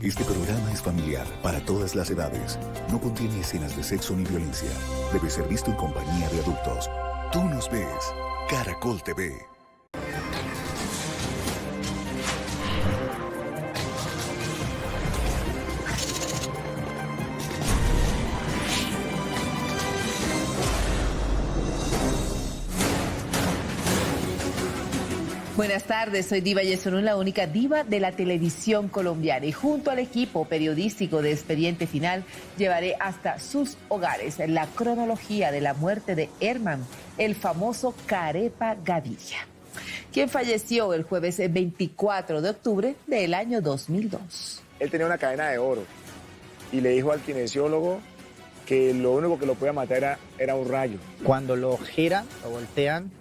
Este programa es familiar para todas las edades. No contiene escenas de sexo ni violencia. Debe ser visto en compañía de adultos. Tú nos ves. Caracol TV. Buenas tardes, soy Diva Yesurún, la única diva de la televisión colombiana, y junto al equipo periodístico de Expediente Final llevaré hasta sus hogares la cronología de la muerte de Herman, el famoso Carepa Gaviria, quien falleció el jueves 24 de octubre del año 2002. Él tenía una cadena de oro y le dijo al kinesiólogo que lo único que lo podía matar era un rayo. Cuando lo giran, lo voltean,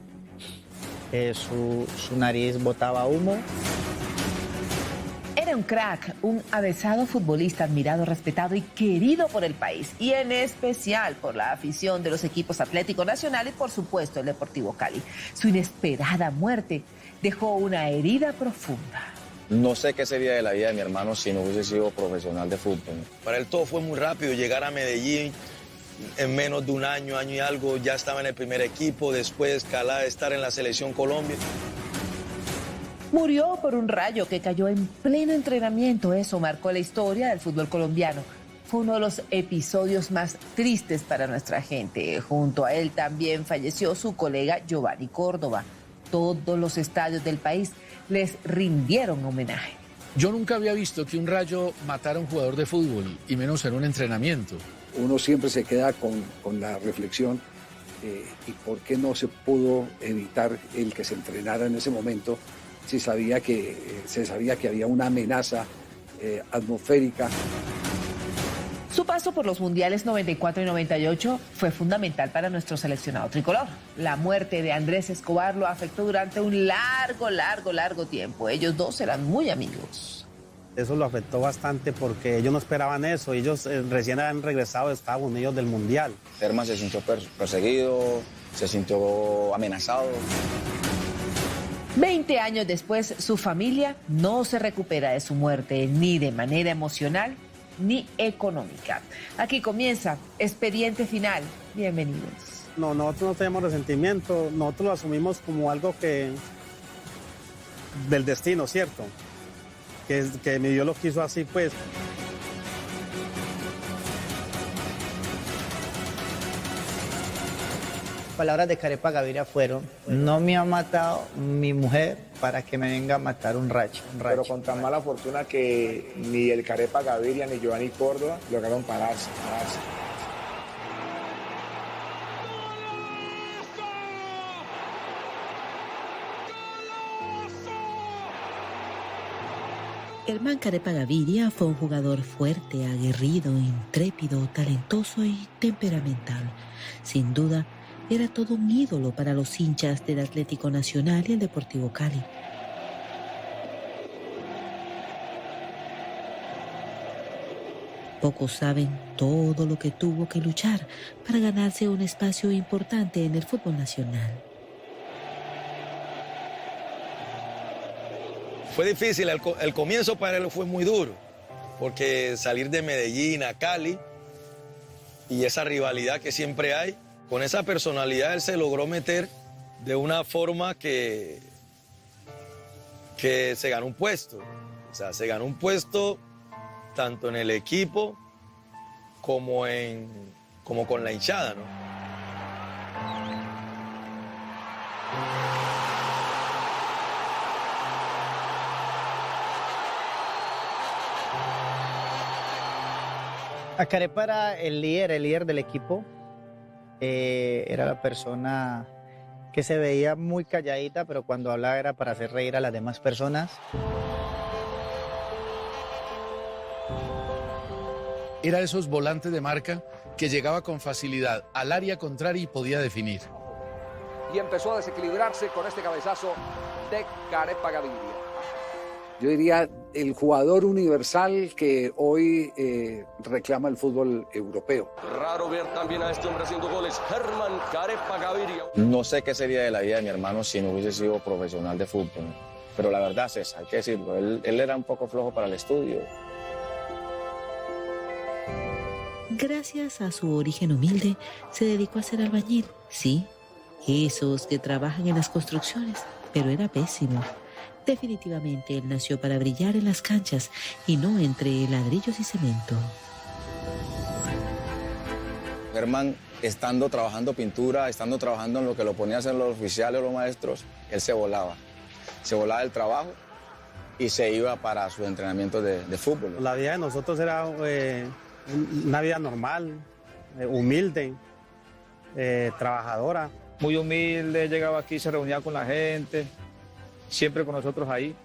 su nariz botaba humo. Era un crack, un avesado futbolista admirado, respetado y querido por el país, y en especial por la afición de los equipos Atlético Nacional y por supuesto el Deportivo Cali. Su inesperada muerte dejó una herida profunda. No sé qué sería de la vida de mi hermano si no hubiese sido profesional de fútbol. Para él todo fue muy rápido, llegar a Medellín. En menos de un año, año y algo, ya estaba en el primer equipo, después escalar, estar en la Selección Colombia. Murió por un rayo que cayó en pleno entrenamiento. Eso marcó la historia del fútbol colombiano. Fue uno de los episodios más tristes para nuestra gente. Junto a él también falleció su colega Giovanni Córdoba. Todos los estadios del país les rindieron homenaje. Yo nunca había visto que un rayo matara a un jugador de fútbol, y menos en un entrenamiento. Uno siempre se queda con la reflexión y por qué no se pudo evitar el que se entrenara en ese momento si se sabía que había una amenaza atmosférica. Su paso por los mundiales 94 y 98 fue fundamental para nuestro seleccionado tricolor. La muerte de Andrés Escobar lo afectó durante un largo tiempo. Ellos dos eran muy amigos. Eso lo afectó bastante porque ellos no esperaban eso. Ellos recién habían regresado de Estados Unidos del Mundial. Herman se sintió perseguido, se sintió amenazado. 20 años después, su familia no se recupera de su muerte, ni de manera emocional ni económica. Aquí comienza Expediente Final. Bienvenidos. No, nosotros no tenemos resentimiento, nosotros lo asumimos como algo del destino, ¿cierto? Que mi Dios lo quiso así, pues. Palabras de Carepa Gaviria fueron: no me ha matado mi mujer para que me venga a matar un rayo. Pero con tan mala fortuna que ni el Carepa Gaviria ni Giovanni Córdoba lograron pararse. Herman Carepa Gaviria fue un jugador fuerte, aguerrido, intrépido, talentoso y temperamental. Sin duda, era todo un ídolo para los hinchas del Atlético Nacional y el Deportivo Cali. Pocos saben todo lo que tuvo que luchar para ganarse un espacio importante en el fútbol nacional. Fue difícil, el comienzo para él fue muy duro, porque salir de Medellín a Cali y esa rivalidad que siempre hay, con esa personalidad él se logró meter de una forma que se ganó un puesto. O sea, se ganó un puesto tanto en el equipo como con la hinchada, ¿no? Carepa era el líder del equipo. Era la persona que se veía muy calladita, pero cuando hablaba era para hacer reír a las demás personas. Era de esos volantes de marca que llegaba con facilidad al área contraria y podía definir. Y empezó a desequilibrarse con este cabezazo de Carepa Gaviria. Yo diría el jugador universal que hoy reclama el fútbol europeo. Raro ver también a este hombre haciendo goles, Herman Carepa Gaviria. No sé qué sería de la vida de mi hermano si no hubiese sido profesional de fútbol. Pero la verdad, César, hay que decirlo, él era un poco flojo para el estudio. Gracias a su origen humilde, se dedicó a ser albañil. Sí, esos que trabajan en las construcciones, pero era pésimo. Definitivamente él nació para brillar en las canchas y no entre ladrillos y cemento. Germán, estando trabajando pintura, estando trabajando en lo que lo ponían a hacer los oficiales o los maestros, él se volaba. Se volaba del trabajo y se iba para sus entrenamientos de fútbol. La vida de nosotros era una vida normal, humilde, trabajadora. Muy humilde, llegaba aquí, se reunía con la gente, siempre con nosotros ahí.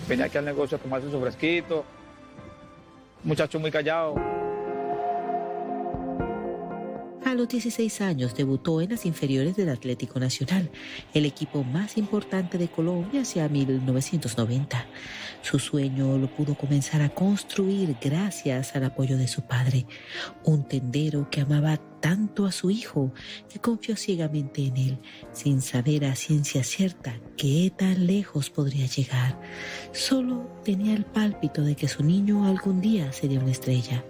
Venía aquí al negocio a tomarse su fresquito. Muchacho muy callado. A los 16 años debutó en las inferiores del Atlético Nacional, el equipo más importante de Colombia hacia 1990. Su sueño lo pudo comenzar a construir gracias al apoyo de su padre, un tendero que amaba tanto a su hijo que confió ciegamente en él, sin saber a ciencia cierta qué tan lejos podría llegar. Solo tenía el pálpito de que su niño algún día sería una estrella.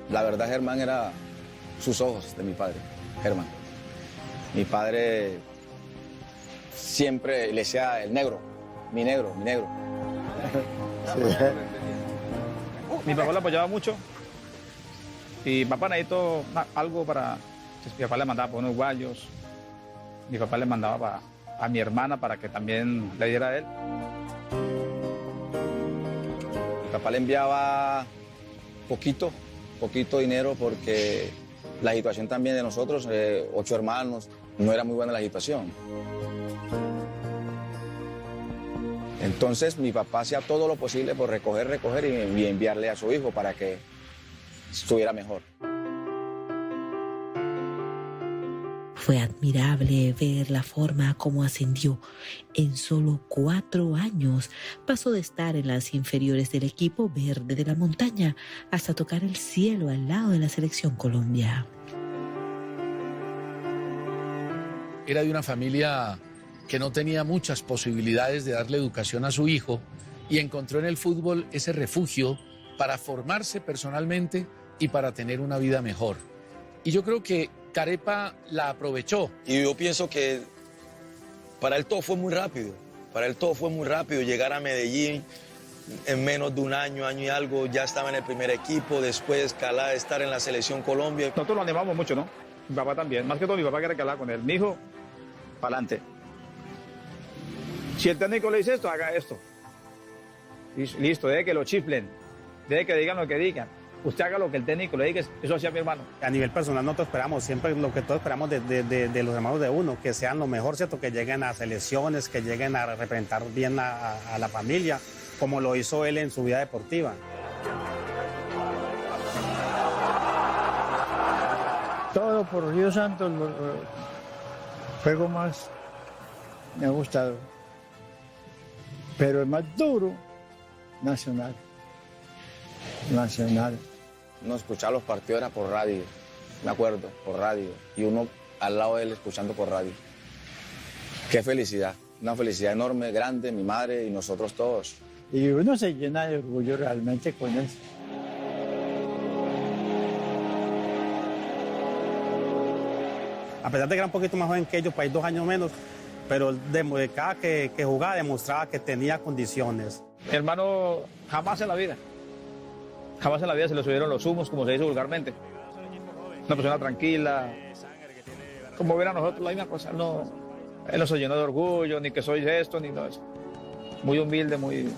La verdad, Germán era sus ojos de mi padre, Germán. Mi padre siempre le decía el negro, mi negro, mi negro. Mi papá le apoyaba mucho y papá necesitó algo para... Mi papá le mandaba por unos guayos, mi papá le mandaba a mi hermana para que también le diera a él. Mi papá le enviaba poquito dinero porque la situación también de nosotros, 8 hermanos, no era muy buena la situación. Entonces mi papá hacía todo lo posible por recoger y enviarle a su hijo para que estuviera mejor. Fue admirable ver la forma como ascendió. En solo 4 años pasó de estar en las inferiores del equipo verde de la montaña hasta tocar el cielo al lado de la selección Colombia. Era de una familia que no tenía muchas posibilidades de darle educación a su hijo y encontró en el fútbol ese refugio para formarse personalmente y para tener una vida mejor. Y yo creo que Carepa la aprovechó. Y yo pienso que para él todo fue muy rápido. Para él todo fue muy rápido. Llegar a Medellín en menos de un año, año y algo, ya estaba en el primer equipo. Después escalar, estar en la selección Colombia. Nosotros lo animamos mucho, ¿no? Mi papá también. Más que todo mi papá quiere que hablar con él. Mi hijo, para adelante. Si el técnico le dice esto, haga esto. Listo, deje que lo chiflen. Deje que digan lo que digan. Usted haga lo que el técnico le diga, eso hacía mi hermano. A nivel personal nosotros esperamos siempre lo que todos esperamos de los hermanos de uno, que sean lo mejor, ¿cierto? Que lleguen a selecciones, que lleguen a representar bien a la familia, como lo hizo él en su vida deportiva. Todo por Río Santos, el juego más me ha gustado. Pero el más duro, Nacional. No escuchaba los partidos era por radio, me acuerdo, por radio. Y uno al lado de él escuchando por radio. Qué felicidad, una felicidad enorme, grande, mi madre y nosotros todos. Y uno se llena de orgullo realmente con eso. A pesar de que era un poquito más joven que ellos, pues 2 años menos, pero cada que jugaba demostraba que tenía condiciones. Mi hermano jamás en la vida se le subieron los humos, como se dice vulgarmente. Una persona tranquila, como ver a nosotros la misma cosa. Él no se llenó de orgullo, ni que soy esto, ni nada de eso. Muy humilde, muy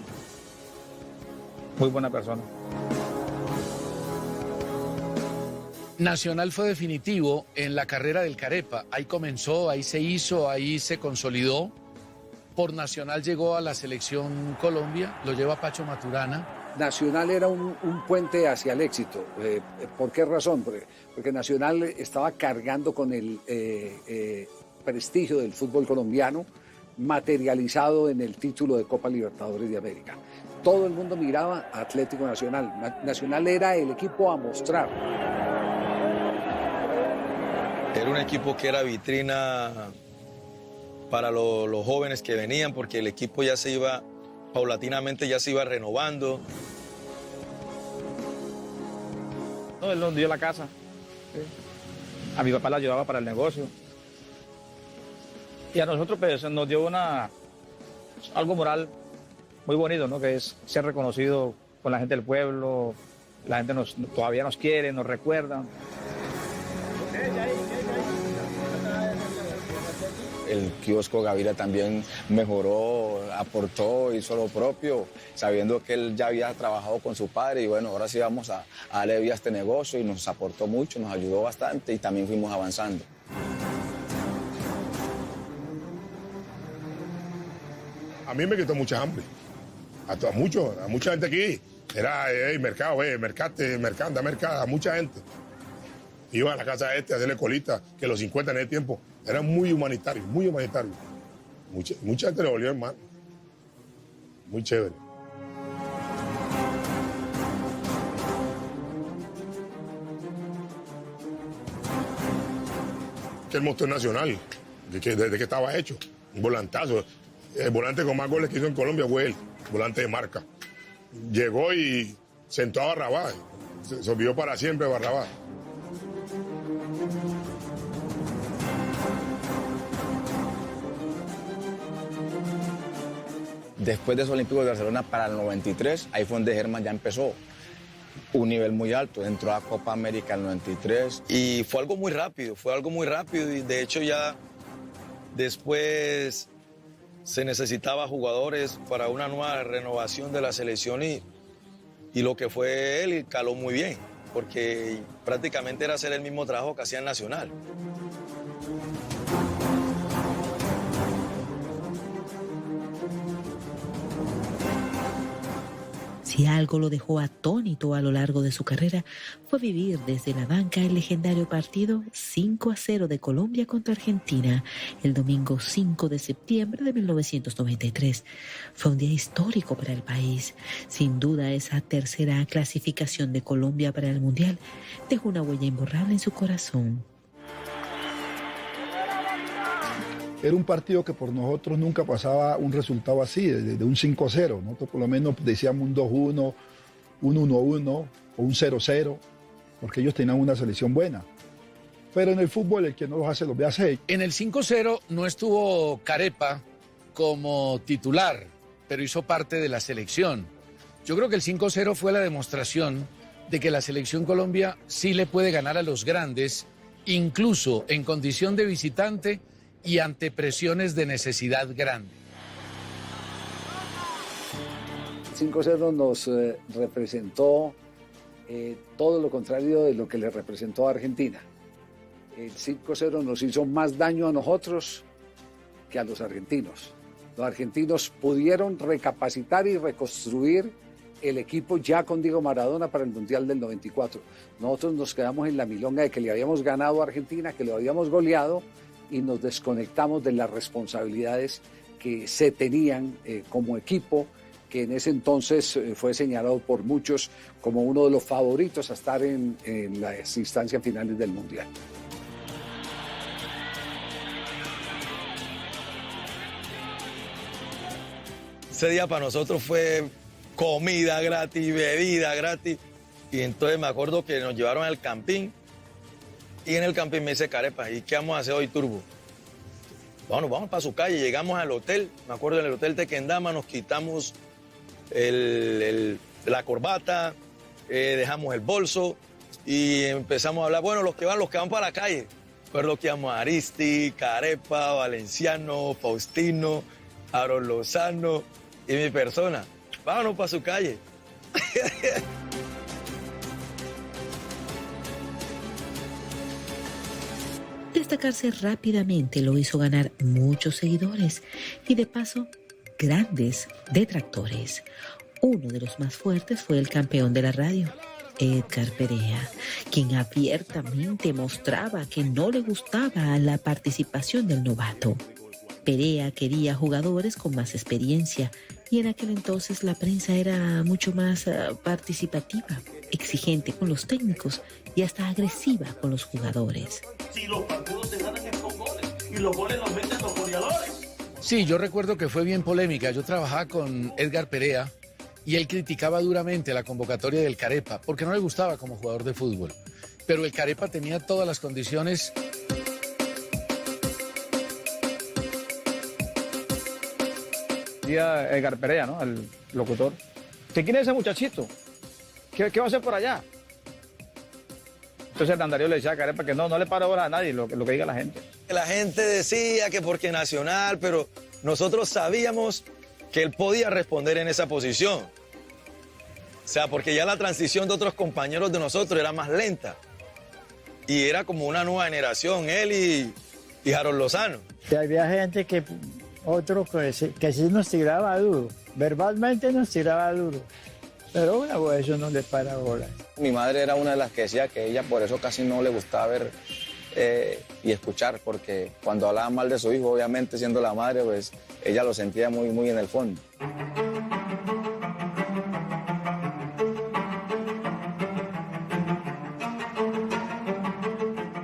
buena persona. Nacional fue definitivo en la carrera del Carepa. Ahí comenzó, ahí se hizo, ahí se consolidó. Por Nacional llegó a la selección Colombia, lo lleva Pacho Maturana. Nacional era un puente hacia el éxito. ¿Por qué razón? Porque Nacional estaba cargando con el prestigio del fútbol colombiano, materializado en el título de Copa Libertadores de América. Todo el mundo miraba a Atlético Nacional. Nacional era el equipo a mostrar. Era un equipo que era vitrina para los jóvenes que venían, porque el equipo ya se iba, paulatinamente ya se iba renovando. No, él nos dio la casa. A mi papá la ayudaba para el negocio. Y a nosotros pues, nos dio algo moral muy bonito, ¿no? Que es ser reconocido con la gente del pueblo. La gente todavía nos quiere, nos recuerda. El kiosco Gaviria también mejoró, aportó, hizo lo propio, sabiendo que él ya había trabajado con su padre y bueno, ahora sí vamos a darle vida a este negocio y nos aportó mucho, nos ayudó bastante y también fuimos avanzando. A mí me quitó mucha hambre, a mucha gente aquí. Era mercado, mercado, a mucha gente. Iba a la casa a hacerle colita, que los 50 en ese tiempo eran muy humanitarios, muy humanitarios. Mucha gente le volvió hermano. Muy chévere. Que el motor nacional, desde que estaba hecho, un volantazo. El volante con más goles que hizo en Colombia fue él, volante de marca. Llegó y sentó a Barrabás, se olvidó para siempre Barrabás. Después de esos Olímpicos de Barcelona para el 93, ahí fue donde Germán ya empezó un nivel muy alto, entró a Copa América en el 93. Y fue algo muy rápido y de hecho ya después se necesitaba jugadores para una nueva renovación de la selección y lo que fue él caló muy bien, porque prácticamente era hacer el mismo trabajo que hacía en Nacional. Si algo lo dejó atónito a lo largo de su carrera, fue vivir desde la banca el legendario partido 5-0 de Colombia contra Argentina el domingo 5 de septiembre de 1993. Fue un día histórico para el país. Sin duda, esa tercera clasificación de Colombia para el Mundial dejó una huella imborrable en su corazón. Era un partido que por nosotros nunca pasaba un resultado así, de un 5-0. Nosotros por lo menos decíamos un 2-1, un 1-1 o un 0-0, porque ellos tenían una selección buena. Pero en el fútbol el que no los hace los ve hacer. En el 5-0 no estuvo Carepa como titular, pero hizo parte de la selección. Yo creo que el 5-0 fue la demostración de que la selección Colombia sí le puede ganar a los grandes, incluso en condición de visitante y ante presiones de necesidad grande. 5-0 nos representó todo lo contrario de lo que le representó a Argentina. El 5-0 nos hizo más daño a nosotros que a los argentinos. Los argentinos pudieron recapacitar y reconstruir el equipo ya con Diego Maradona para el Mundial del 94. Nosotros nos quedamos en la milonga de que le habíamos ganado a Argentina, que lo habíamos goleado, y nos desconectamos de las responsabilidades que se tenían como equipo, que en ese entonces fue señalado por muchos como uno de los favoritos a estar en las instancias finales del Mundial. Ese día para nosotros fue comida gratis, bebida gratis, y entonces me acuerdo que nos llevaron al campín. Y en el camping me dice Carepa, ¿y qué vamos a hacer hoy, Turbo? Bueno, vamos para su calle, llegamos al hotel, me acuerdo en el hotel Tequendama, nos quitamos la corbata, dejamos el bolso y empezamos a hablar, bueno, los que van para la calle. Recuerdo que íbamos a Aristi, Carepa, Valenciano, Faustino, Aaron Lozano y mi persona. Vámonos para su calle. Destacarse rápidamente lo hizo ganar muchos seguidores y de paso grandes detractores. Uno de los más fuertes fue el campeón de la radio, Edgar Perea, quien abiertamente mostraba que no le gustaba la participación del novato. Perea quería jugadores con más experiencia y en aquel entonces la prensa era mucho más participativa, exigente con los técnicos y hasta agresiva con los jugadores. Si los partidos se ganan con goles y los goles los meten los goleadores. Sí, yo recuerdo que fue bien polémica. Yo trabajaba con Edgar Perea y él criticaba duramente la convocatoria del Carepa porque no le gustaba como jugador de fútbol. Pero el Carepa tenía todas las condiciones. Decía Edgar Perea, ¿no? El locutor. ¿Quién es ese muchachito? ¿Qué va a hacer por allá? Entonces Hernán Darío le decía a Carepa que no le para bola a nadie lo que diga la gente. La gente decía que porque Nacional, pero nosotros sabíamos que él podía responder en esa posición. O sea, porque ya la transición de otros compañeros de nosotros era más lenta. Y era como una nueva generación, él y Harold Lozano. Y había gente que sí nos tiraba duro. Verbalmente nos tiraba duro. Pero bueno, eso no le para bola. Mi madre era una de las que decía que ella por eso casi no le gustaba ver y escuchar, porque cuando hablaba mal de su hijo, obviamente siendo la madre, pues ella lo sentía muy, muy en el fondo.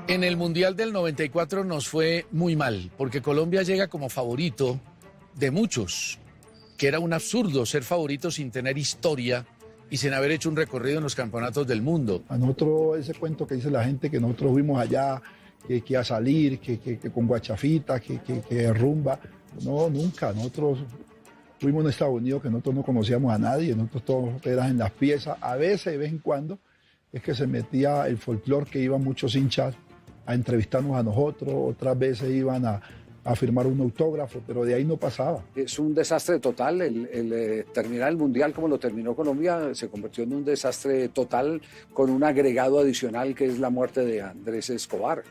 En el Mundial del 94 nos fue muy mal, porque Colombia llega como favorito de muchos, que era un absurdo ser favorito sin tener historia y sin haber hecho un recorrido en los campeonatos del mundo. A nosotros ese cuento que dice la gente que nosotros fuimos allá, que a salir, que con guachafita, que rumba. No, nunca. Nosotros fuimos en Estados Unidos que nosotros no conocíamos a nadie, nosotros todos eran en las piezas. A veces, de vez en cuando, es que se metía el folclore, que iban muchos hinchas a entrevistarnos a nosotros, otras veces iban a firmar un autógrafo, pero de ahí no pasaba. Es un desastre total. El terminar el Mundial como lo terminó Colombia se convirtió en un desastre total con un agregado adicional que es la muerte de Andrés Escobar.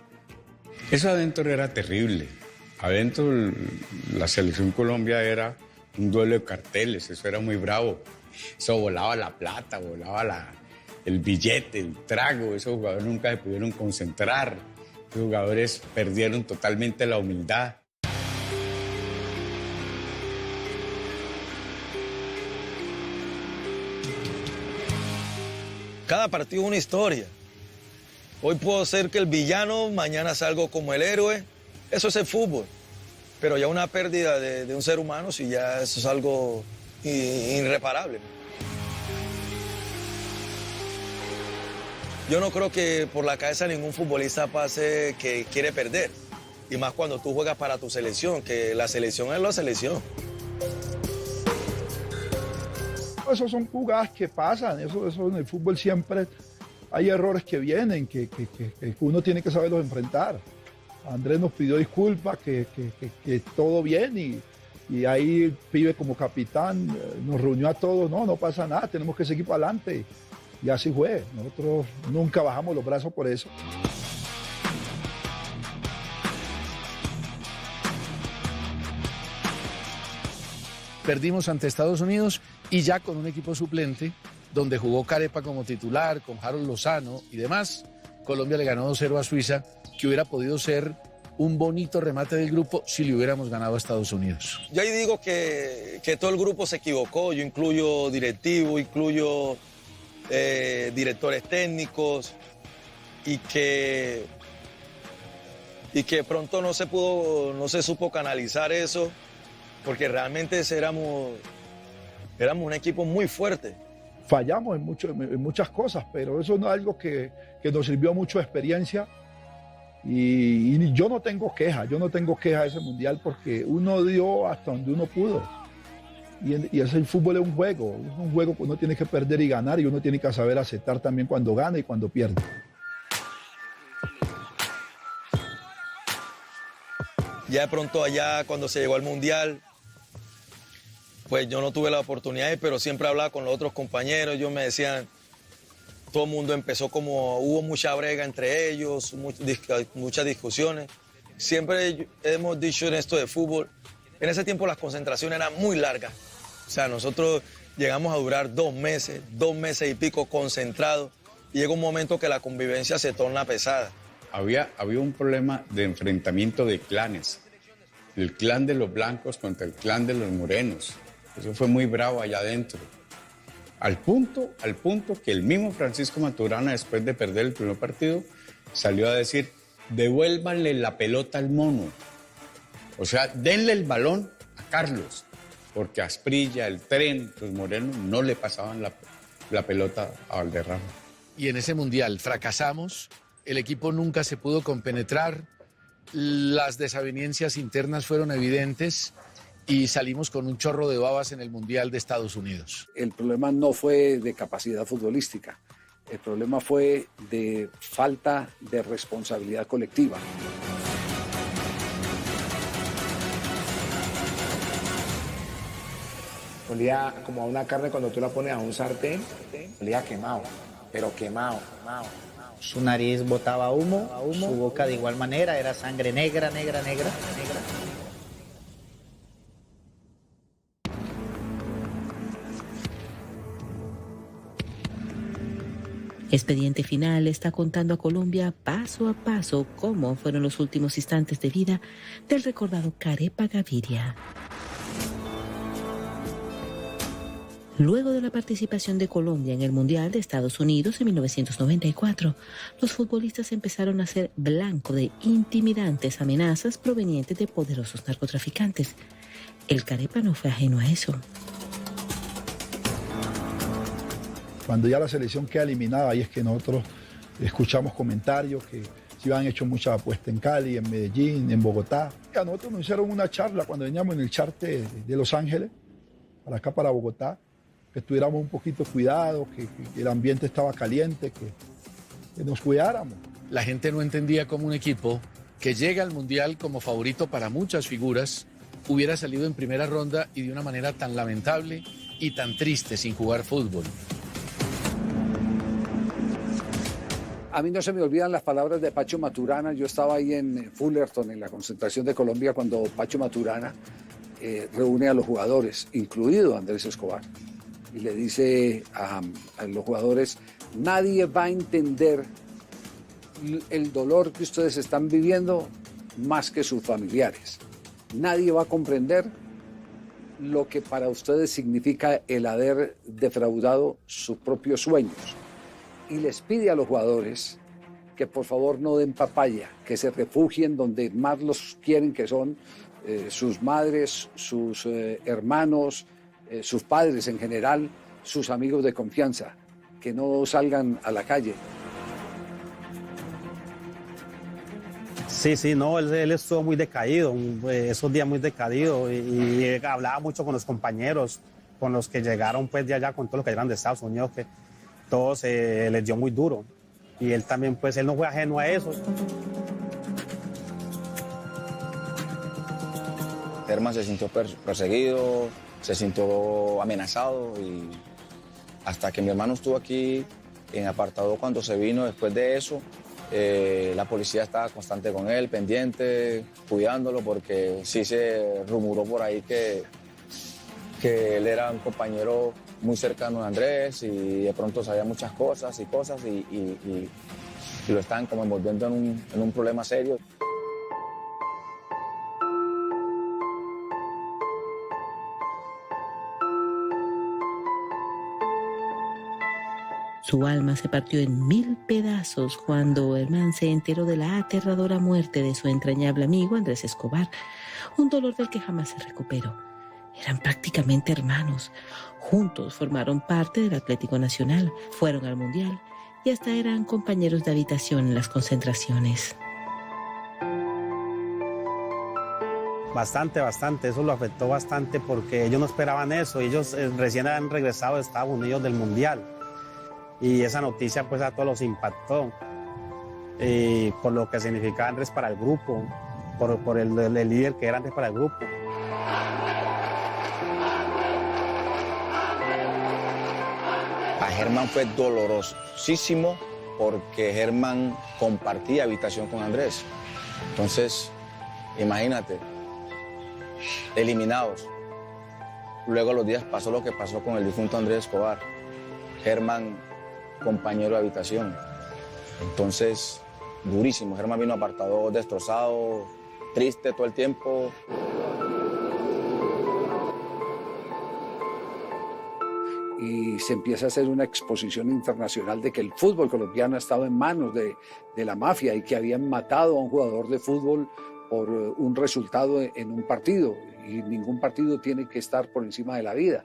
Eso adentro era terrible. Adentro la selección Colombia era un duelo de carteles, eso era muy bravo. Eso volaba la plata, volaba el billete, el trago. Esos jugadores nunca se pudieron concentrar. Los jugadores perdieron totalmente la humildad. Cada partido es una historia. Hoy puedo ser que el villano, mañana salgo como el héroe. Eso es el fútbol. Pero ya una pérdida de un ser humano, sí, ya eso es algo irreparable. Yo no creo que por la cabeza ningún futbolista pase que quiere perder. Y más cuando tú juegas para tu selección, que la selección es la selección. Esos son jugadas que pasan, eso en el fútbol siempre hay errores que vienen, que uno tiene que saberlos enfrentar. Andrés nos pidió disculpas, que todo bien y ahí el pibe como capitán nos reunió a todos, no pasa nada, tenemos que seguir para adelante. Y así fue, nosotros nunca bajamos los brazos por eso. Perdimos ante Estados Unidos y ya con un equipo suplente, donde jugó Carepa como titular, con Harold Lozano y demás, Colombia le ganó 2-0 a Suiza, que hubiera podido ser un bonito remate del grupo si le hubiéramos ganado a Estados Unidos. Yo ahí digo que todo el grupo se equivocó, yo incluyo directivo, incluyo directores técnicos y que pronto no se supo canalizar eso, porque realmente éramos un equipo muy fuerte. Fallamos en muchas cosas, pero eso no es algo que nos sirvió mucho de experiencia y yo no tengo queja de ese mundial porque uno dio hasta donde uno pudo. Y el fútbol es un juego que uno tiene que perder y ganar y uno tiene que saber aceptar también cuando gana y cuando pierde. Ya de pronto allá cuando se llegó al Mundial, pues yo no tuve la oportunidad, pero siempre hablaba con los otros compañeros, ellos me decían, todo el mundo empezó hubo mucha brega entre ellos, muchas discusiones. Siempre hemos dicho en esto de fútbol, en ese tiempo las concentraciones eran muy largas. O sea, nosotros llegamos a durar 2 meses y pico concentrados, y llega un momento que la convivencia se torna pesada. Había un problema de enfrentamiento de clanes. El clan de los blancos contra el clan de los morenos. Eso fue muy bravo allá adentro. Al punto que el mismo Francisco Maturana, después de perder el primer partido, salió a decir, devuélvanle la pelota al mono. O sea, denle el balón a Carlos. porque Asprilla, el Tren, los morenos no le pasaban la pelota a Valderrama. Y en ese mundial fracasamos, el equipo nunca se pudo compenetrar, las desavenencias internas fueron evidentes y salimos con un chorro de babas en el mundial de Estados Unidos. El problema no fue de capacidad futbolística, el problema fue de falta de responsabilidad colectiva. Olía como a una carne cuando tú la pones a un sartén, olía quemado, pero quemado. Su nariz botaba humo, su boca de igual manera, era sangre negra. Expediente Final está contando a Colombia paso a paso cómo fueron los últimos instantes de vida del recordado Carepa Gaviria. Luego de la participación de Colombia en el Mundial de Estados Unidos en 1994, los futbolistas empezaron a ser blanco de intimidantes amenazas provenientes de poderosos narcotraficantes. El Carepa no fue ajeno a eso. Cuando ya la selección queda eliminada, ahí es que nosotros escuchamos comentarios que se habían hecho muchas apuestas en Cali, en Medellín, en Bogotá. Y a nosotros nos hicieron una charla cuando veníamos en el charter de Los Ángeles, para acá, para Bogotá, que estuviéramos un poquito cuidados, que el ambiente estaba caliente, que nos cuidáramos. La gente no entendía cómo un equipo que llega al Mundial como favorito para muchas figuras hubiera salido en primera ronda y de una manera tan lamentable y tan triste sin jugar fútbol. A mí no se me olvidan las palabras de Pacho Maturana. Yo estaba ahí en Fullerton, en la concentración de Colombia, cuando Pacho Maturana reúne a los jugadores, incluido Andrés Escobar, y le dice a los jugadores: nadie va a entender el dolor que ustedes están viviendo más que sus familiares. Nadie va a comprender lo que para ustedes significa el haber defraudado sus propios sueños. Y les pide a los jugadores que por favor no den papaya, que se refugien donde más los quieren, que son sus madres, sus hermanos, sus padres en general, sus amigos de confianza, que no salgan a la calle. Sí, no, él estuvo muy decaído, esos días muy decaído, y hablaba mucho con los compañeros, con los que llegaron pues de allá, con todos los que llegaron de Estados Unidos, que todos les dio muy duro, y él también, pues él no fue ajeno a eso. Herman se sintió perseguido, se sintió amenazado, y hasta que mi hermano estuvo aquí en apartado cuando se vino después de eso, la policía estaba constante con él, pendiente, cuidándolo, porque sí se rumoró por ahí que él era un compañero muy cercano a Andrés y de pronto sabía muchas cosas y lo estaban como envolviendo en un problema serio. Su alma se partió en 1000 pedazos cuando Herman se enteró de la aterradora muerte de su entrañable amigo Andrés Escobar, un dolor del que jamás se recuperó. Eran prácticamente hermanos. Juntos formaron parte del Atlético Nacional, fueron al Mundial y hasta eran compañeros de habitación en las concentraciones. Bastante, eso lo afectó bastante porque ellos no esperaban eso. Ellos recién habían regresado de Estados Unidos del Mundial. Y esa noticia pues a todos los impactó, por lo que significaba Andrés para el grupo, por el líder que era Andrés para el grupo. Para Germán fue dolorosísimo porque Germán compartía habitación con Andrés. Entonces, imagínate, eliminados. Luego a los días pasó lo que pasó con el difunto Andrés Escobar. Germán, compañero de habitación. Entonces, durísimo. Germán vino apartado, destrozado, triste todo el tiempo. Y se empieza a hacer una exposición internacional de que el fútbol colombiano ha estado en manos de la mafia y que habían matado a un jugador de fútbol por un resultado en un partido, y ningún partido tiene que estar por encima de la vida.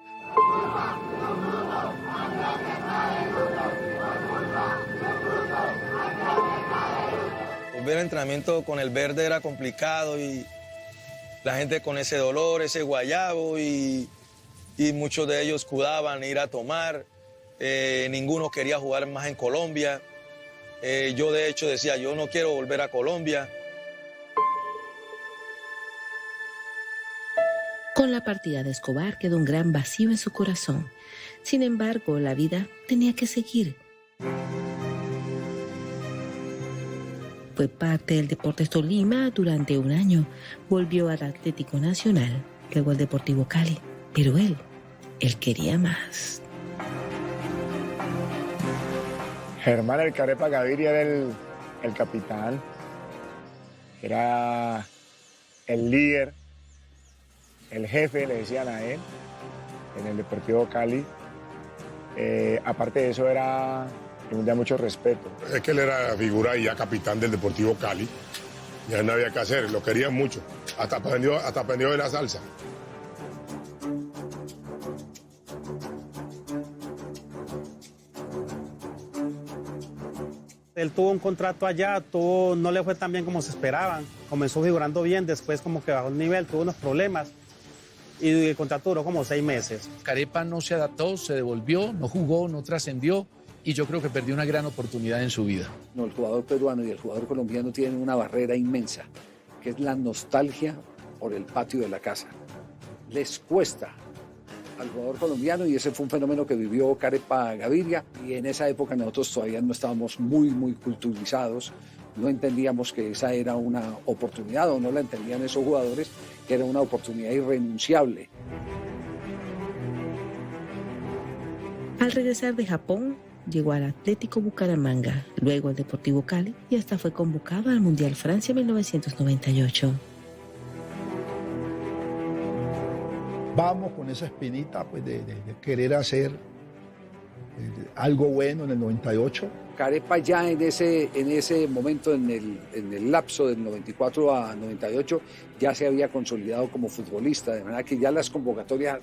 Volver al entrenamiento con el verde era complicado y la gente con ese dolor, ese guayabo y muchos de ellos cuidaban ir a tomar. Ninguno quería jugar más en Colombia. Yo de hecho decía, yo no quiero volver a Colombia. Con la partida de Escobar quedó un gran vacío en su corazón. Sin embargo, la vida tenía que seguir. Fue parte del Deportes Tolima durante un año. Volvió al Atlético Nacional, luego al Deportivo Cali. Pero él quería más. Germán el Carepa Gaviria era el capitán, era el líder, el jefe, le decían a él, en el Deportivo Cali. Aparte de eso, era de mucho respeto. Es que él era figura y ya capitán del Deportivo Cali. Ya no había que hacer, lo querían mucho. Hasta aprendió de la salsa. Él tuvo un contrato allá, no le fue tan bien como se esperaban. Comenzó figurando bien, después como que bajó el nivel, tuvo unos problemas. Y el contrato duró como 6 meses. Carepa no se adaptó, se devolvió, no jugó, no trascendió y yo creo que perdió una gran oportunidad en su vida. No, el jugador peruano y el jugador colombiano tienen una barrera inmensa, que es la nostalgia por el patio de la casa. Les cuesta al jugador colombiano, y ese fue un fenómeno que vivió Carepa Gaviria, y en esa época nosotros todavía no estábamos muy culturizados, no entendíamos que esa era una oportunidad, o no la entendían esos jugadores, que era una oportunidad irrenunciable. Al regresar de Japón, llegó al Atlético Bucaramanga, luego al Deportivo Cali y hasta fue convocado al Mundial Francia 1998. Vamos con esa espinita pues, de querer hacer algo bueno en el 98. Carepa ya en ese momento, en el lapso del 94 a 98, ya se había consolidado como futbolista, de manera que ya las convocatorias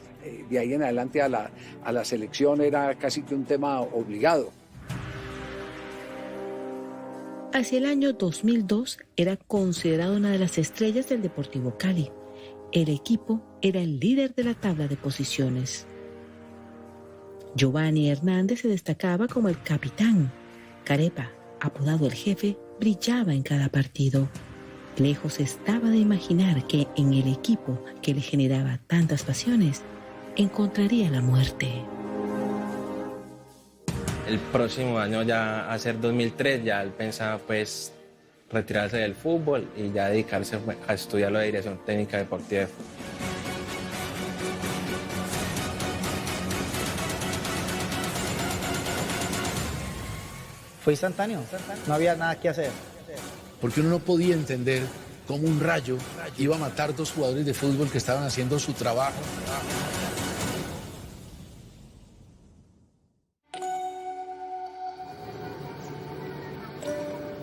de ahí en adelante a la selección era casi que un tema obligado. Hacia el año 2002 era considerado una de las estrellas del Deportivo Cali. El equipo era el líder de la tabla de posiciones. Giovanni Hernández se destacaba como el capitán. Carepa, apodado el jefe, brillaba en cada partido. Lejos estaba de imaginar que en el equipo que le generaba tantas pasiones, encontraría la muerte. El próximo año, ya a ser 2003, ya él pensaba pues retirarse del fútbol y ya dedicarse a estudiar la dirección técnica deportiva de fútbol. Fue instantáneo, no había nada que hacer. Porque uno no podía entender cómo un rayo iba a matar 2 jugadores de fútbol que estaban haciendo su trabajo.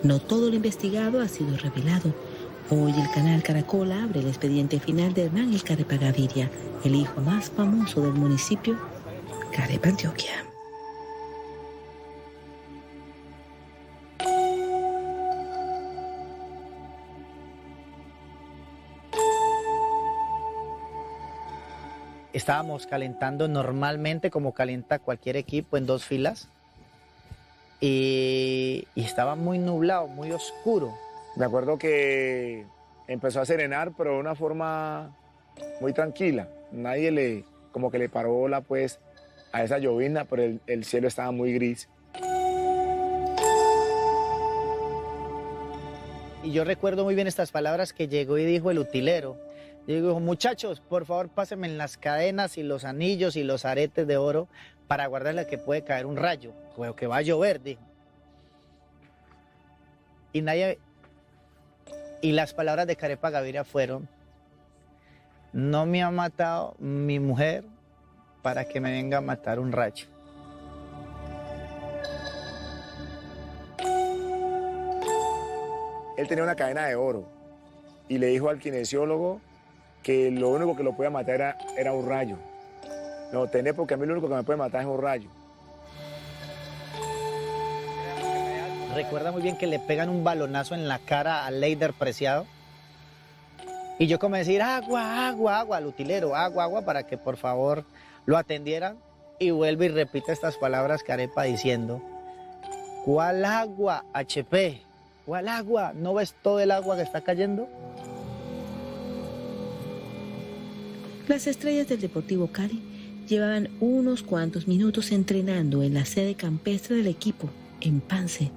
No todo lo investigado ha sido revelado. Hoy el canal Caracol abre el expediente final de Hernán el Carepa Gaviria, el hijo más famoso del municipio, Carepa, Antioquia. Estábamos calentando normalmente como calienta cualquier equipo en 2 filas y estaba muy nublado, muy oscuro. Me acuerdo que empezó a serenar, pero de una forma muy tranquila. Nadie como que le paró bola pues a esa llovizna, pero el cielo estaba muy gris. Y yo recuerdo muy bien estas palabras que llegó y dijo el utilero. Digo, muchachos, por favor pásenme las cadenas y los anillos y los aretes de oro para guardarle que puede caer un rayo, o que va a llover, dijo. Y las palabras de Carepa Gaviria fueron: no me ha matado mi mujer para que me venga a matar un rayo. Él tenía una cadena de oro y le dijo al kinesiólogo que lo único que lo podía matar era un rayo. No, tené, porque a mí lo único que me puede matar es un rayo. Recuerda muy bien que le pegan un balonazo en la cara a Leider Preciado. Y yo como decir, agua, agua, agua, al utilero, agua, agua, para que por favor lo atendieran. Y vuelve y repite estas palabras Carepa diciendo, ¿cuál agua, HP? ¿Cuál agua? ¿No ves todo el agua que está cayendo? Las estrellas del Deportivo Cali llevaban unos cuantos minutos entrenando en la sede campestre del equipo, en Pance,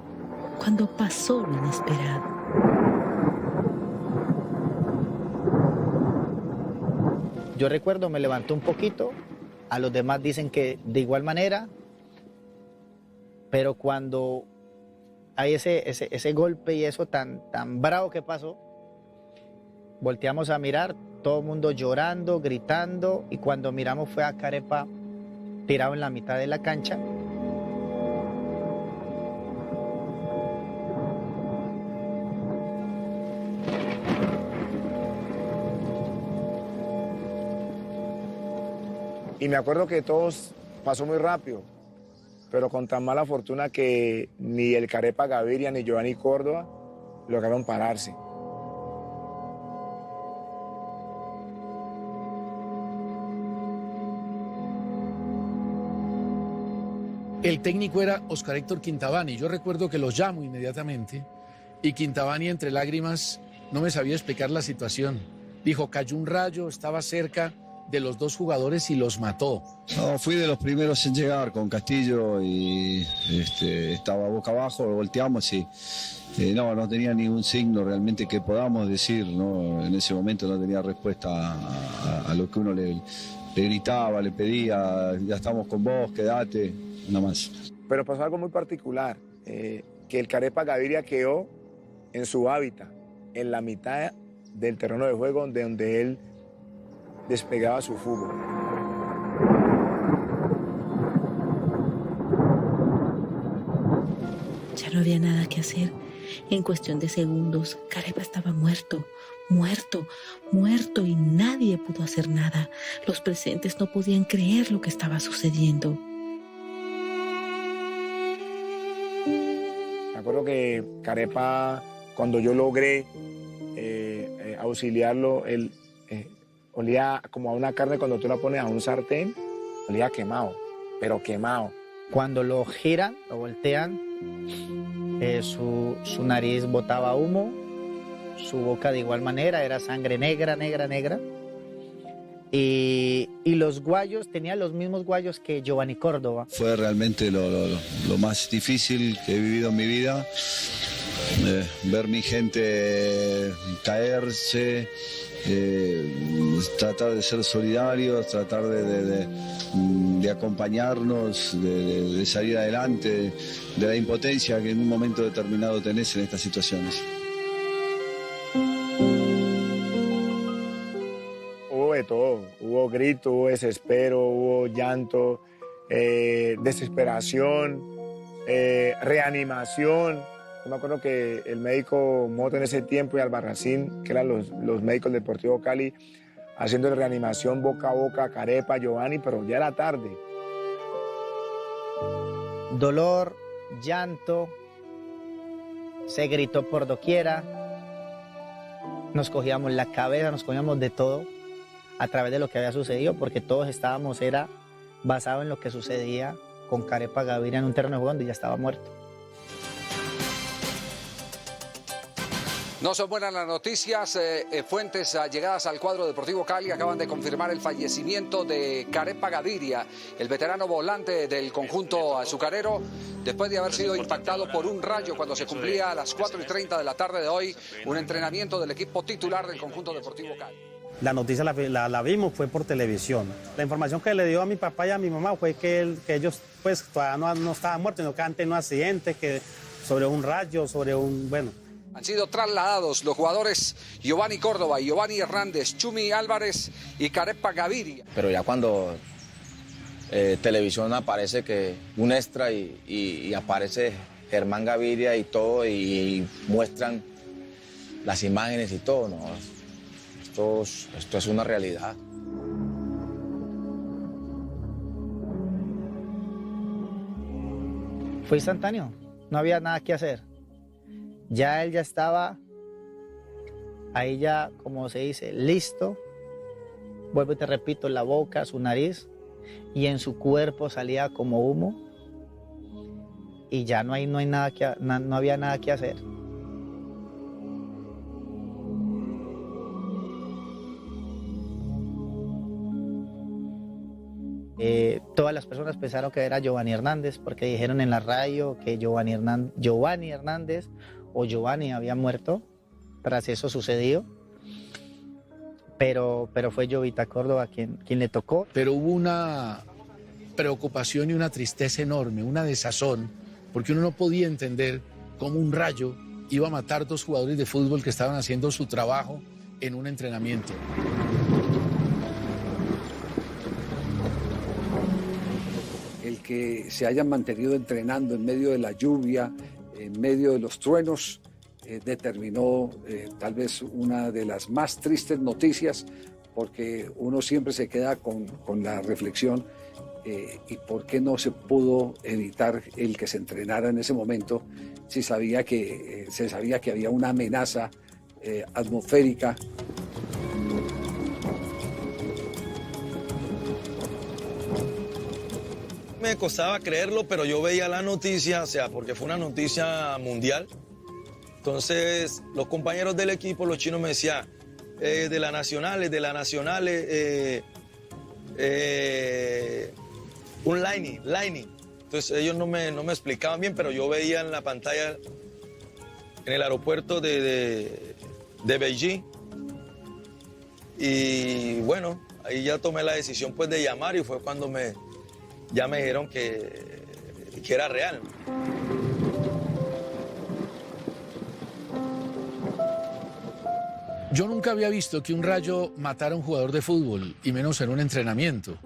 cuando pasó lo inesperado. Yo recuerdo, me levanté un poquito, a los demás dicen que de igual manera, pero cuando hay ese golpe y eso tan bravo que pasó, volteamos a mirar, todo el mundo llorando, gritando, y cuando miramos fue a Carepa tirado en la mitad de la cancha. Y me acuerdo que todos pasó muy rápido, pero con tan mala fortuna que ni el Carepa Gaviria ni Giovanni Córdoba lograron pararse. El técnico era Oscar Héctor Quintabani. Yo recuerdo que lo llamo inmediatamente y Quintabani, entre lágrimas, no me sabía explicar la situación. Dijo, cayó un rayo, estaba cerca de los dos jugadores y los mató. No, fui de los primeros en llegar con Castillo y estaba boca abajo, lo volteamos y no tenía ningún signo realmente que podamos decir, ¿no? En ese momento no tenía respuesta a lo que uno le gritaba, le pedía, ya estamos con vos, quédate, nada más. Pero pasó algo muy particular, que el Carepa Gaviria quedó en su hábitat, en la mitad del terreno de juego donde él despegaba su fútbol. Ya no había nada que hacer. En cuestión de segundos, Carepa estaba muerto, muerto, muerto y nadie pudo hacer nada. Los presentes no podían creer lo que estaba sucediendo. Me acuerdo que Carepa, cuando yo logré auxiliarlo, él olía como a una carne cuando tú la pones a un sartén, olía quemado, pero quemado. Cuando lo giran, lo voltean, su nariz botaba humo, su boca de igual manera, era sangre negra, negra, negra. Y los guayos, tenía los mismos guayos que Giovanni Córdoba. Fue realmente lo más difícil que he vivido en mi vida, ver mi gente caerse, tratar de ser solidarios, tratar de acompañarnos, de salir adelante, de la impotencia que en un momento determinado tenés en estas situaciones. Hubo de todo, hubo grito, hubo desespero, hubo llanto, desesperación, reanimación. Yo me acuerdo que el médico Moto en ese tiempo y Albarracín, que eran los médicos del Deportivo Cali, haciendo reanimación boca a boca, Carepa, Giovanni, pero ya era tarde. Dolor, llanto, se gritó por doquiera, nos cogíamos la cabeza, nos cogíamos de todo a través de lo que había sucedido, porque todos estábamos, era basado en lo que sucedía con Carepa Gaviria en un terreno de juego donde ya estaba muerto. No son buenas las noticias. Fuentes allegadas al cuadro Deportivo Cali acaban de confirmar el fallecimiento de Carepa Gaviria, el veterano volante del conjunto azucarero, después de haber sido impactado por un rayo cuando se cumplía a las 4:30 de la tarde de hoy un entrenamiento del equipo titular del conjunto Deportivo Cali. La noticia la vimos, fue por televisión. La información que le dio a mi papá y a mi mamá fue que ellos pues todavía no estaban muertos, sino que antes de un accidente, que sobre un rayo, sobre un, bueno. Han sido trasladados los jugadores Giovanni Córdoba, Giovanni Hernández, Chumi Álvarez y Carepa Gaviria. Pero ya cuando televisión aparece que un extra y aparece Germán Gaviria y todo y muestran las imágenes y todo, ¿no? esto es una realidad. Fue instantáneo, no había nada que hacer. Ya él ya estaba ahí ya, como se dice, listo. Vuelvo y te repito, la boca, su nariz, y en su cuerpo salía como humo. Y ya no había nada que hacer. Todas las personas pensaron que era Giovanni Hernández porque dijeron en la radio que Giovanni Hernández o Giovanni había muerto. Tras eso sucedió. Pero fue Jovita Córdoba quien le tocó. Pero hubo una preocupación y una tristeza enorme, una desazón, porque uno no podía entender cómo un Rayo iba a matar 2 jugadores de fútbol que estaban haciendo su trabajo en un entrenamiento. El que se hayan mantenido entrenando en medio de la lluvia, en medio de los truenos, determinó tal vez una de las más tristes noticias, porque uno siempre se queda con la reflexión y por qué no se pudo evitar el que se entrenara en ese momento si se sabía que había una amenaza atmosférica. Me costaba creerlo, pero yo veía la noticia, o sea, porque fue una noticia mundial. Entonces, los compañeros del equipo, los chinos me decían, de las nacionales, un lining. Entonces, ellos no me explicaban bien, pero yo veía en la pantalla, en el aeropuerto de Beijing. Y bueno, ahí ya tomé la decisión pues de llamar y fue cuando ya me dijeron que era real. Yo nunca había visto que un Rayo matara a un jugador de fútbol, y menos en un entrenamiento.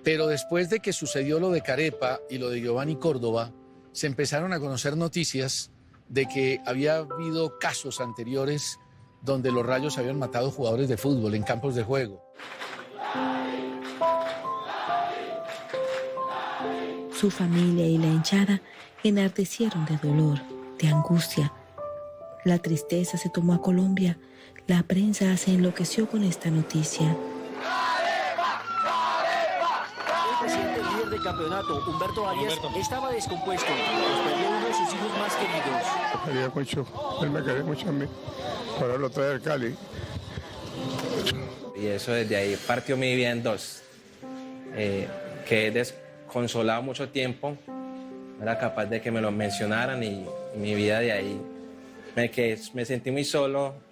Pero después de que sucedió lo de Carepa y lo de Giovanni Córdoba, se empezaron a conocer noticias de que había habido casos anteriores donde los Rayos habían matado jugadores de fútbol en campos de juego. Su familia y la hinchada enardecieron de dolor, de angustia. La tristeza se tomó a Colombia. La prensa se enloqueció con esta noticia. El presidente líder del campeonato, Humberto Arias, estaba descompuesto. Perdió uno de sus hijos más queridos. Quería mucho, él me quería mucho a mí. Ahora lo trae al Cali. Y eso desde ahí partió mi vida en 2. Quedé desconsolado mucho tiempo. No era capaz de que me lo mencionaran y mi vida de ahí. Me sentí muy solo,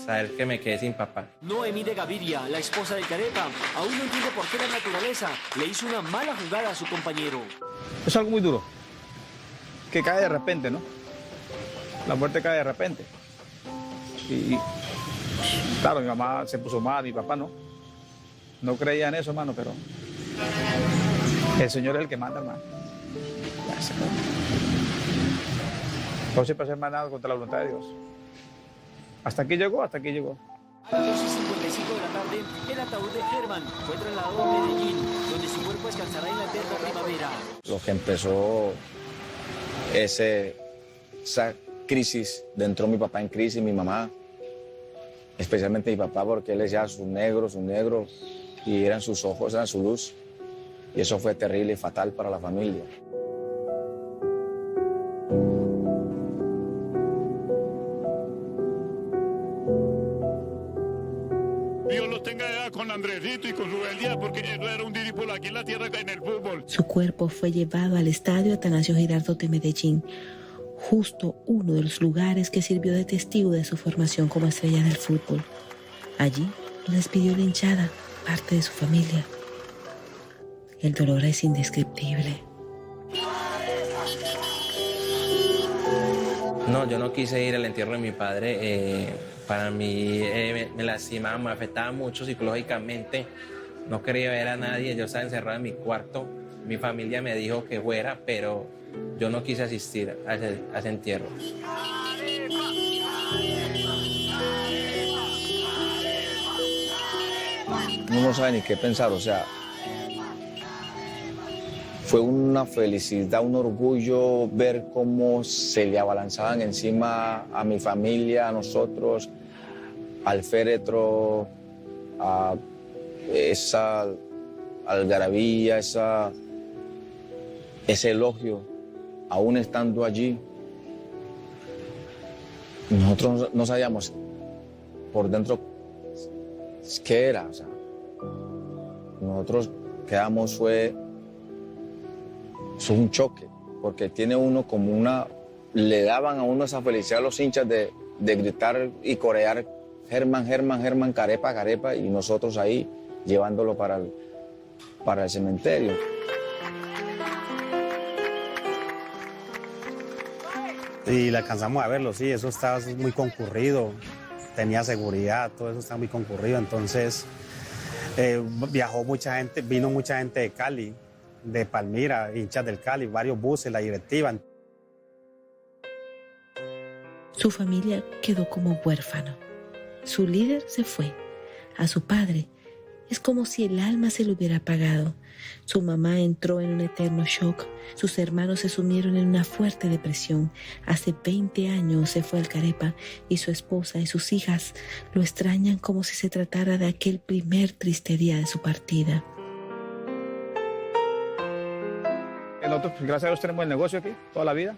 saber que me quedé sin papá. Noemí de Gaviria, la esposa del Carepa, aún no entiende por qué la naturaleza le hizo una mala jugada a su compañero. Es algo muy duro, que cae de repente, ¿no? La muerte cae de repente. Y claro, mi mamá se puso mal, mi papá no. No creía en eso, hermano, pero el Señor es el que manda, hermano. No siempre hacer más nada contra la voluntad de Dios. Hasta aquí llegó, hasta aquí llegó. A las 2:55 de la tarde, el ataúd de Germán fue trasladado a Medellín, donde su cuerpo descansará en la eterna primavera. Lo que empezó esa crisis, entró mi papá en crisis, mi mamá, especialmente mi papá, porque él decía sus negros, y eran sus ojos, eran su luz. Y eso fue terrible y fatal para la familia. Dios los tenga allá con Andresito y con su Elías, porque eso era un discípulo aquí en la tierra, en el fútbol. Su cuerpo fue llevado al estadio Atanasio Girardot de Medellín, justo uno de los lugares que sirvió de testigo de su formación como estrella del fútbol. Allí lo despidió la hinchada, parte de su familia. El dolor es indescriptible. No, yo no quise ir al entierro de mi padre. Para mí me lastimaba, me afectaba mucho psicológicamente. No quería ver a nadie, yo estaba encerrado en mi cuarto. Mi familia me dijo que fuera, pero yo no quise asistir a ese entierro. uno no sabe ni qué pensar, o sea, fue una felicidad, un orgullo ver cómo se le abalanzaban encima a mi familia, a nosotros, al féretro, a esa algarabía, ese elogio, aún estando allí. Nosotros no sabíamos por dentro qué era, o sea, nosotros quedamos, fue un choque, porque tiene uno como le daban a uno esa felicidad a los hinchas de gritar y corear Germán, Germán, Germán, Carepa, Carepa, y nosotros ahí llevándolo para el cementerio. Y le alcanzamos a verlo, sí, eso estaba muy concurrido, tenía seguridad, todo eso estaba muy concurrido, entonces vino mucha gente de Cali, de Palmira, hinchas del Cali, varios buses, la directiva. Su familia quedó como huérfano. Su líder se fue. A su padre es como si el alma se le hubiera apagado. Su mamá entró en un eterno shock. Sus hermanos se sumieron en una fuerte depresión. Hace 20 años se fue al Carepa y su esposa y sus hijas lo extrañan como si se tratara de aquel primer triste día de su partida. Nosotros, gracias a Dios, tenemos el negocio aquí toda la vida,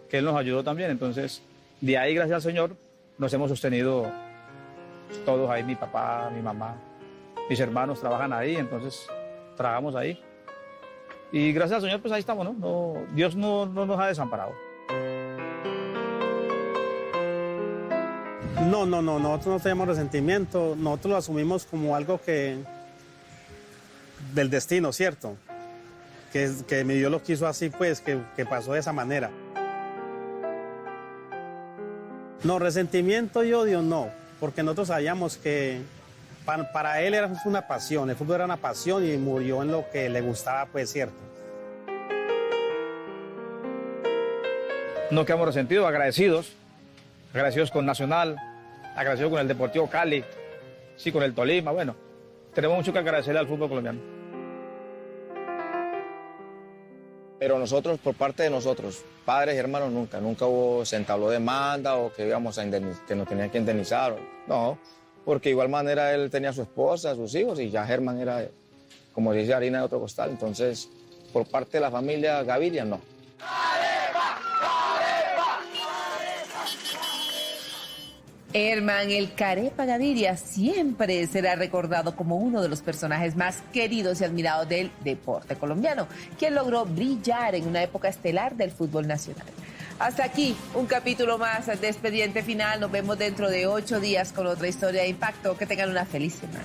que Él nos ayudó también. Entonces, de ahí, gracias al Señor, nos hemos sostenido todos ahí, mi papá, mi mamá, mis hermanos trabajan ahí, entonces trabajamos ahí. Y gracias al Señor, pues ahí estamos, ¿no? Dios no nos ha desamparado. No, nosotros no tenemos resentimiento, nosotros lo asumimos como algo del destino, ¿cierto? Que mi Dios lo quiso así, pues, que pasó de esa manera. No, resentimiento y odio no, porque nosotros sabíamos que para él era una pasión, el fútbol era una pasión y murió en lo que le gustaba, pues, ¿cierto? No quedamos resentidos, agradecidos con Nacional, agradecidos con el Deportivo Cali, sí, con el Tolima, bueno, tenemos mucho que agradecerle al fútbol colombiano. Pero nosotros, por parte de nosotros, padres y hermanos, nunca hubo centavo de demanda o que íbamos a que nos tenían que indemnizar. No, porque de igual manera él tenía a su esposa, a sus hijos, y ya Germán era, como dice, harina de otro costal. Entonces, por parte de la familia Gaviria, no. Germán el Carepa Gaviria siempre será recordado como uno de los personajes más queridos y admirados del deporte colombiano, quien logró brillar en una época estelar del fútbol nacional. Hasta aquí un capítulo más de Expediente Final. Nos vemos dentro de 8 días con otra historia de impacto. Que tengan una feliz semana.